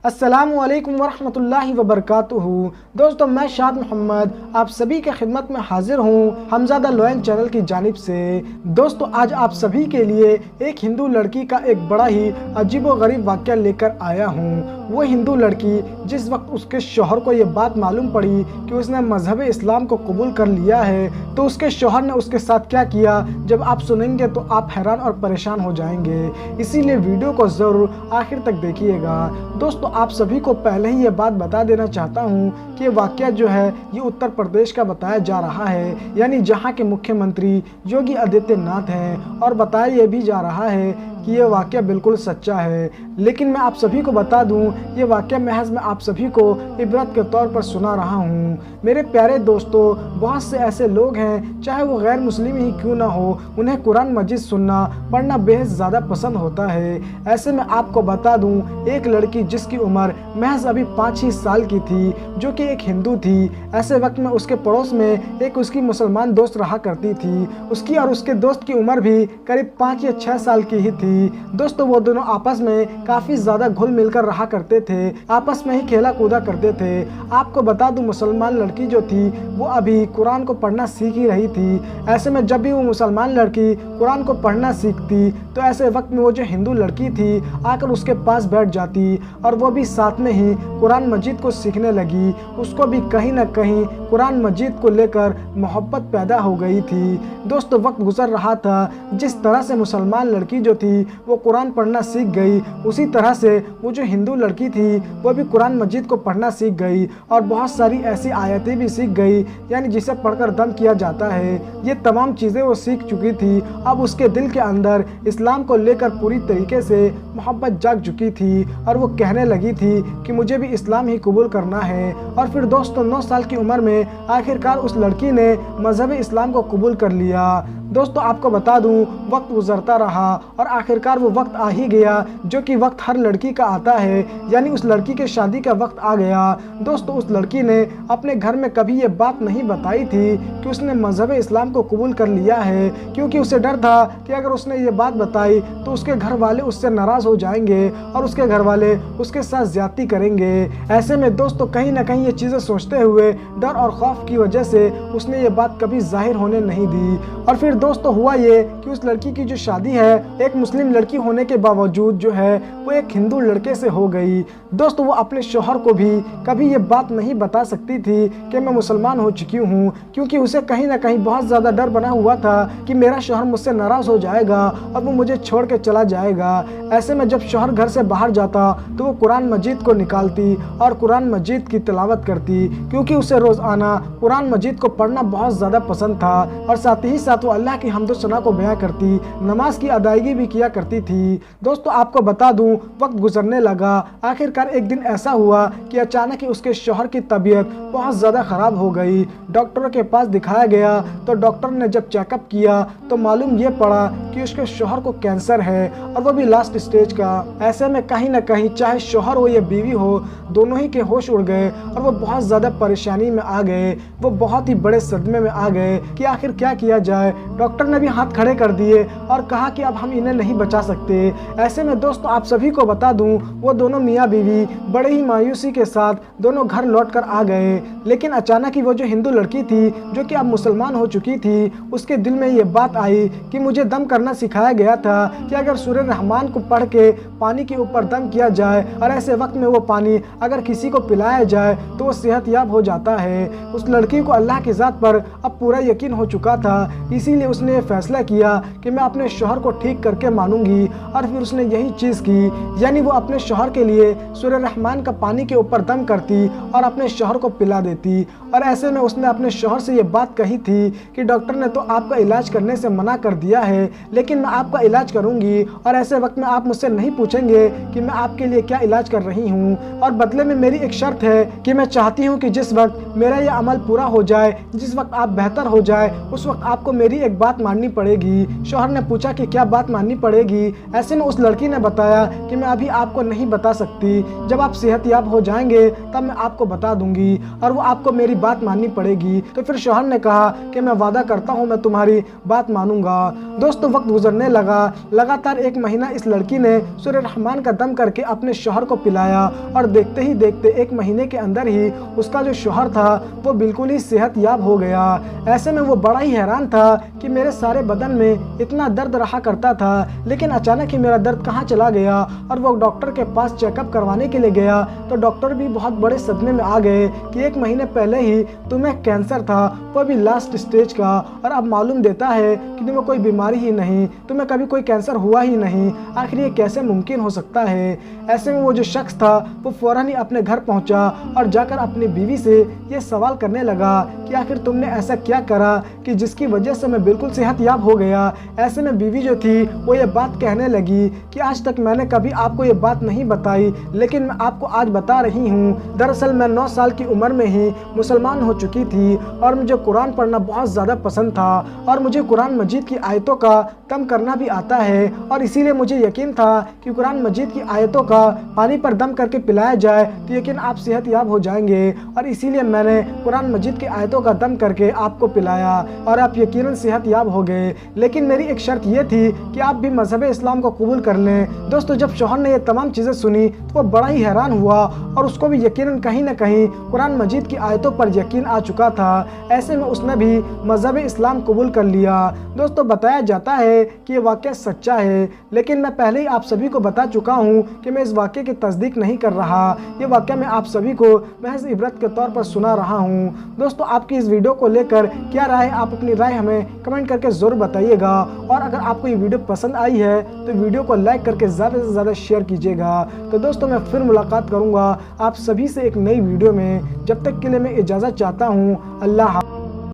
अस्सलामुअलैकुम वरहमतुल्लाहि वबरकातुहू। दोस्तों, मैं शाद मोहम्मद आप सभी के खिदमत में हाजिर हूँ हमज़ादा लोयन चैनल की जानिब से। दोस्तों, आज आप सभी के लिए एक हिंदू लड़की का एक बड़ा ही अजीब व गरीब वाक़या लेकर आया हूँ। वो हिंदू लड़की जिस वक्त उसके शौहर को ये बात मालूम पड़ी कि उसने मज़हब इस्लाम को कबूल कर लिया है, तो उसके शौहर ने उसके साथ क्या किया, जब आप सुनेंगे तो आप हैरान और परेशान हो जाएंगे। इसीलिए वीडियो को ज़रूर आखिर तक देखिएगा। दोस्तों, आप सभी को पहले ही ये बात बता देना चाहता हूँ कि ये वाक़या जो है ये उत्तर प्रदेश का बताया जा रहा है, यानी जहाँ के मुख्यमंत्री योगी आदित्यनाथ हैं, और बताया ये भी जा रहा है कि ये वाक़या बिल्कुल सच्चा है। लेकिन मैं आप सभी को बता दूं, ये वाक़या महज मैं आप सभी को इबरत के तौर पर सुना रहा हूं। मेरे प्यारे दोस्तों, बहुत से ऐसे लोग हैं, चाहे वो गैर मुस्लिम ही क्यों ना हो, उन्हें कुरान मजीद सुनना पढ़ना बेहद ज़्यादा पसंद होता है। ऐसे में आपको बता दूं, एक लड़की जिसकी उम्र महज अभी 5 ही साल की थी, जो कि एक हिंदू थी, ऐसे वक्त में उसके पड़ोस में एक उसकी मुसलमान दोस्त रहा करती थी। उसकी और उसके दोस्त की उम्र भी करीब 5 या 6 साल की ही थी। दोस्तों, वो दोनों आपस में काफ़ी ज़्यादा घुल मिलकर रहा करते थे, आपस में ही खेला कूदा करते थे। आपको बता दूं, मुसलमान लड़की जो थी वो अभी कुरान को पढ़ना सीख ही रही थी। ऐसे में जब भी वो मुसलमान लड़की कुरान को पढ़ना सीखती, तो ऐसे वक्त में वो जो हिंदू लड़की थी आकर उसके पास बैठ जाती, और वो भी साथ में ही कुरान मजीद को सीखने लगी। उसको भी कहीं ना कहीं कुरान मजीद को लेकर मोहब्बत पैदा हो गई थी। दोस्तों, वक्त गुजर रहा था, जिस तरह से मुसलमान लड़की जो थी वो कुरान पढ़ना सीख गई, उसी तरह से वो जो हिंदू लड़की थी वो भी कुरान मजीद को पढ़ना सीख गई, और बहुत सारी ऐसी आयतें भी सीख गई, यानी जिसे पढ़कर दम किया जाता है। ये तमाम चीज़ें वो सीख चुकी थी। अब उसके दिल के अंदर इस्लाम को लेकर पूरी तरीके से मोहब्बत जाग चुकी थी, और वो कहने लगी थी कि मुझे भी इस्लाम ही कबूल करना है। और फिर दोस्तों, 9 साल की उम्र में आखिरकार उस लड़की ने मज़हब इस्लाम को कबूल कर लिया। दोस्तों, आपको बता दूं, वक्त गुजरता रहा और आखिरकार वो वक्त आ ही गया जो कि वक्त हर लड़की का आता है, यानी उस लड़की के शादी का वक्त आ गया। दोस्तों, उस लड़की ने अपने घर में कभी ये बात नहीं बताई थी कि उसने मज़हब इस्लाम को कबूल कर लिया है, क्योंकि उसे डर था कि अगर उसने ये बात बताई तो उसके घर वाले उससे नाराज़ हो जाएंगे और उसके घर वाले उसके साथ ज़्यादती करेंगे। ऐसे में दोस्तों, कहीं ना कहीं ये चीज़ें सोचते हुए डर और खौफ की वजह से उसने ये बात कभी जाहिर होने नहीं दी। और फिर दोस्तों, हुआ ये कि उस लड़की की जो शादी है एक मुस्लिम लड़की होने के बावजूद जो है वो एक हिंदू लड़के से हो गई। दोस्तों, वो अपने शौहर को भी कभी ये बात नहीं बता सकती थी कि मैं मुसलमान हो चुकी हूँ, क्योंकि उसे कहीं ना कहीं बहुत ज़्यादा डर बना हुआ था कि मेरा शौहर मुझसे नाराज़ हो जाएगा और वो मुझे छोड़ के चला जाएगा। ऐसे में जब शौहर घर से बाहर जाता तो वो कुरान मजीद को निकालती और कुरान मजीद की तिलावत करती, क्योंकि उसे रोज़ाना कुरान मजीद को पढ़ना बहुत ज़्यादा पसंद था, और साथ ही साथ वो अल्लाह की हम्द व सना को बयां करती, नमाज की अदायगी भी किया करती थी। दोस्तों, आपको बता दूं, वक्त गुजरने लगा। आखिरकार एक दिन ऐसा हुआ कि अचानक ही उसके शौहर की तबीयत बहुत ज़्यादा ख़राब हो गई। डॉक्टरों के पास दिखाया गया तो डॉक्टर ने जब चेकअप किया तो मालूम ये पड़ा कि उसके शौहर को कैंसर है, और वो भी लास्ट स्टेज का। ऐसे में कहीं ना कहीं चाहे शौहर हो या बीवी हो, दोनों ही के होश उड़ गए और वो बहुत ज़्यादा परेशानी में आ गए। वो बहुत ही बड़े सदमे में आ गए कि आखिर क्या किया जाए। डॉक्टर ने भी हाथ खड़े कर दिए और कहा कि अब हम इन्हें नहीं बचा सकते। ऐसे में दोस्तों, आप सभी को बता दूं, वो दोनों मियाँ बीवी बड़े ही मायूसी के साथ दोनों घर लौट कर आ गए। लेकिन अचानक ही वो जो हिंदू लड़की थी जो कि अब मुसलमान हो चुकी थी, उसके दिल में ये बात आई कि मुझे दम करना सिखाया गया था कि अगर सूरह रहमान को पढ़ के पानी के ऊपर दम किया जाए और ऐसे वक्त में वो पानी अगर किसी को पिलाया जाए तो वो सेहतयाब हो जाता है। उस लड़की को अल्लाह की ज़ात पर अब पूरा यकीन हो चुका था, इसीलिए उसने ये फैसला किया कि मैं अपने शौहर को ठीक करके मानूंगी। और फिर उसने यही चीज़ की, यानी वो अपने शौहर के लिए सूरह रहमान का पानी के ऊपर दम करती और अपने शौहर को पिला देती। और ऐसे में उसने अपने शौहर से ये बात कही थी कि डॉक्टर ने तो आपका इलाज करने से मना कर दिया है, लेकिन मैं आपका इलाज करूंगी, और ऐसे वक्त में आप मुझसे नहीं पूछेंगे कि मैं आपके लिए क्या इलाज कर रही हूँ, और बदले में मेरी एक शर्त है कि मैं चाहती हूँ कि जिस वक्त मेरा ये अमल पूरा हो जाए, जिस वक्त आप बेहतर हो जाए, उस वक्त आपको मेरी एक एक बात माननी पड़ेगी। शौहर ने पूछा कि क्या बात माननी पड़ेगी। ऐसे में उस लड़की ने बताया कि मैं अभी आपको नहीं बता सकती, जब आप सेहतयाब हो जाएंगे तब मैं आपको बता दूंगी और वो आपको मेरी बात माननी पड़ेगी। तो फिर शौहर ने कहा कि मैं वादा करता हूँ मैं तुम्हारी बात मानूंगा। दोस्तों वक्त गुजरने लगा। लगातार 1 महीना इस लड़की ने सूर्य रहमान का दम करके अपने शौहर को पिलाया और देखते ही देखते 1 महीने के अंदर ही उसका जो शौहर था वो बिल्कुल ही सेहतयाब हो गया। ऐसे में वो बड़ा ही हैरान था कि मेरे सारे बदन में इतना दर्द रहा करता था, लेकिन अचानक ही मेरा दर्द कहाँ चला गया। और वो डॉक्टर के पास चेकअप करवाने के लिए गया तो डॉक्टर भी बहुत बड़े सदमे में आ गए कि 1 महीने पहले ही तुम्हें कैंसर था, वो भी लास्ट स्टेज का, और अब मालूम देता है कि तुम्हें कोई बीमारी ही नहीं, तुम्हें कभी कोई कैंसर हुआ ही नहीं। आखिर ये कैसे मुमकिन हो सकता है। ऐसे में वो जो शख्स था वो फौरन ही अपने घर पहुंचा और जाकर अपनी बीवी से ये सवाल करने लगा कि आखिर तुमने ऐसा क्या करा कि जिसकी वजह से मैं बिल्कुल सेहतयाब हो गया। ऐसे में बीवी जो थी वो ये बात कहने लगी कि आज तक मैंने कभी आपको ये बात नहीं बताई, लेकिन मैं आपको आज बता रही हूँ। दरअसल मैं 9 साल की उम्र में ही मुसलमान हो चुकी थी और मुझे कुरान पढ़ना बहुत ज़्यादा पसंद था और मुझे कुरान मजीद की आयतों का दम करना भी आता है, और इसीलिए मुझे यकीन था कि कुरान मजीद की आयतों का पानी पर दम करके पिलाया जाए तो यकीन आप सेहतयाब हो जाएंगे, और इसीलिए मैंने कुरान मजीद की आयतों का दम करके आपको पिलाया और आप यकीनन सेहतयाब हो गए। लेकिन मेरी एक शर्त ये थी कि आप भी मजहब इस्लाम को कबूल कर लें। दोस्तों जब शौहर ने ये तमाम चीज़ें सुनी तो वो बड़ा ही हैरान हुआ और उसको भी यकीनन कहीं ना कहीं कुरान मजीद की आयतों पर यकीन आ चुका था। ऐसे में उसने भी मजहब इस्लाम कबूल कर लिया। दोस्तों बताया जाता है कि ये वाक़या सच्चा है, लेकिन मैं पहले ही आप सभी को बता चुका हूँ कि मैं इस वाक़े की तस्दीक नहीं कर रहा। ये वाक़या मैं आप सभी को महज इबरत के तौर पर सुना रहा हूँ। दोस्तों आपकी इस वीडियो को लेकर क्या राय है, आप अपनी राय हमें कमेंट करके ज़रूर बताइएगा, और अगर आपको ये वीडियो पसंद आई है तो वीडियो को लाइक करके ज़्यादा से ज़्यादा शेयर कीजिएगा। तो दोस्तों मैं फिर मुलाकात करूँगा आप सभी से एक नई वीडियो में। जब तक के लिए मैं इजाज़त चाहता हूँ। अल्लाह।